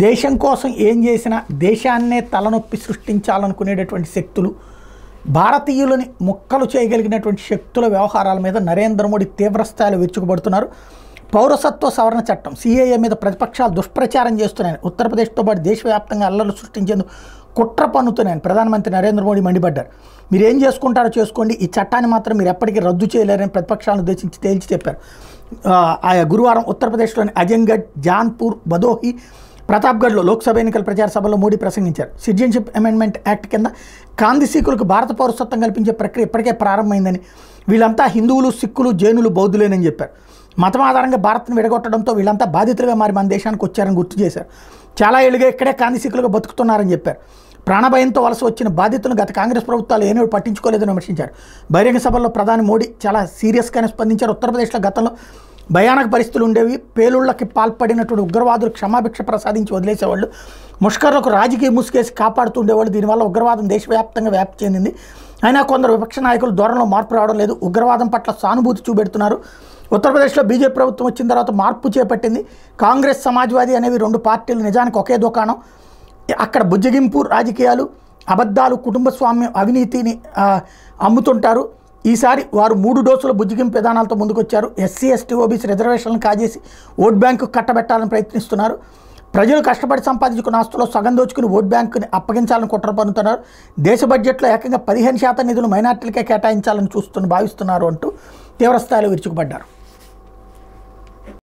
దేశం కోసం ఏం చేసినా దేశాన్నే తలనొప్పి సృష్టించాలనుకునేటటువంటి శక్తులు, భారతీయులని ముక్కలు చేయగలిగినటువంటి శక్తుల వ్యవహారాల మీద నరేంద్ర మోడీ తీవ్రస్థాయిలో విరుచుకుపడుతున్నారు. పౌరసత్వ సవరణ చట్టం సిఏఏ మీద ప్రతిపక్షాలు దుష్ప్రచారం చేస్తున్నాయని, ఉత్తరప్రదేశ్తో పాటు దేశవ్యాప్తంగా అల్లర్లు సృష్టించేందుకు కుట్ర పన్నుతున్నాయని ప్రధానమంత్రి నరేంద్ర మోడీ మండిపడ్డారు. మీరు ఏం చేసుకుంటారో చేసుకోండి, ఈ చట్టాన్ని మాత్రం మీరు ఎప్పటికీ రద్దు చేయలేరని ప్రతిపక్షాలను ఉద్దేశించి తేల్చి చెప్పారు. గురువారం ఉత్తరప్రదేశ్లోని అజంగఢ్, జాన్పూర్, భదోహి, ప్రతాప్గఢ్లో లోక్సభ ఎన్నికల ప్రచార సభలో మోడీ ప్రసంగించారు. సిటిజన్షిప్ అమెండ్మెంట్ యాక్ట్ కింద కాందిశీకులకు భారత పౌరసత్వం కల్పించే ప్రక్రియ ఇప్పటికే ప్రారంభమైందని, వీళ్ళంతా హిందువులు, సిక్కులు, జైనులు, బౌద్ధులేనని చెప్పారు. మతం ఆధారంగా భారత్ను విడగొట్టడంతో వీళ్ళంతా బాధితులుగా మారి మన దేశానికి వచ్చారని గుర్తు చేశారు. చాలా ఏళ్ళుగా ఇక్కడే కాందిశీకులుగా బతుకుతున్నారని చెప్పారు. ప్రాణభయంతో వలస వచ్చిన బాధితులను గత కాంగ్రెస్ ప్రభుత్వాలు ఏనాడు పట్టించుకోలేదని విమర్శించారు. బహిరంగ సభల్లో ప్రధాని మోడీ చాలా సీరియస్గానే స్పందించారు. ఉత్తరప్రదేశ్లో గతంలో భయానక పరిస్థితులు ఉండేవి. పేలుళ్లకి పాల్పడినటువంటి ఉగ్రవాదులు క్షమాభిక్ష ప్రసాదించి వదిలేసేవాళ్ళు. ముష్కర్లకు రాజకీయ ముసుగేసి కాపాడుతుండేవాళ్ళు. దీనివల్ల ఉగ్రవాదం దేశవ్యాప్తంగా వ్యాప్తి చెందింది. అయినా కొందరు విపక్ష నాయకులు ధోరణిలో మార్పు రావడం లేదు. ఉగ్రవాదం పట్ల సానుభూతి చూపెడుతున్నారు. ఉత్తరప్రదేశ్లో బీజేపీ ప్రభుత్వం వచ్చిన తర్వాత మార్పు చేపట్టింది. కాంగ్రెస్, సమాజ్వాదీ అనేవి రెండు పార్టీలు నిజానికి ఒకే దుకాణం. అక్కడ బుజ్జగింపు రాజకీయాలు, అబద్ధాలు, కుటుంబ స్వామ్యం, అవినీతిని అమ్ముతుంటారు. ఈసారి వారు 3 డోసుల బుజ్జగింపు విధానాలతో ముందుకొచ్చారు. ఎస్సీ, ఎస్టీ, ఓబీసీ రిజర్వేషన్లను కాజేసి ఓట్ బ్యాంకు కట్టబెట్టాలని ప్రయత్నిస్తున్నారు. ప్రజలు కష్టపడి సంపాదించుకున్న ఆస్తుల్లో సగం దోచుకుని ఓట్ బ్యాంకుని అప్పగించాలని కుట్ర పన్నుతున్నారు. దేశ బడ్జెట్లో ఏకంగా 15% నిధులు మైనార్టీలకే కేటాయించాలని భావిస్తున్నారు అంటూ తీవ్రస్థాయిలో విరుచుకుపడ్డారు.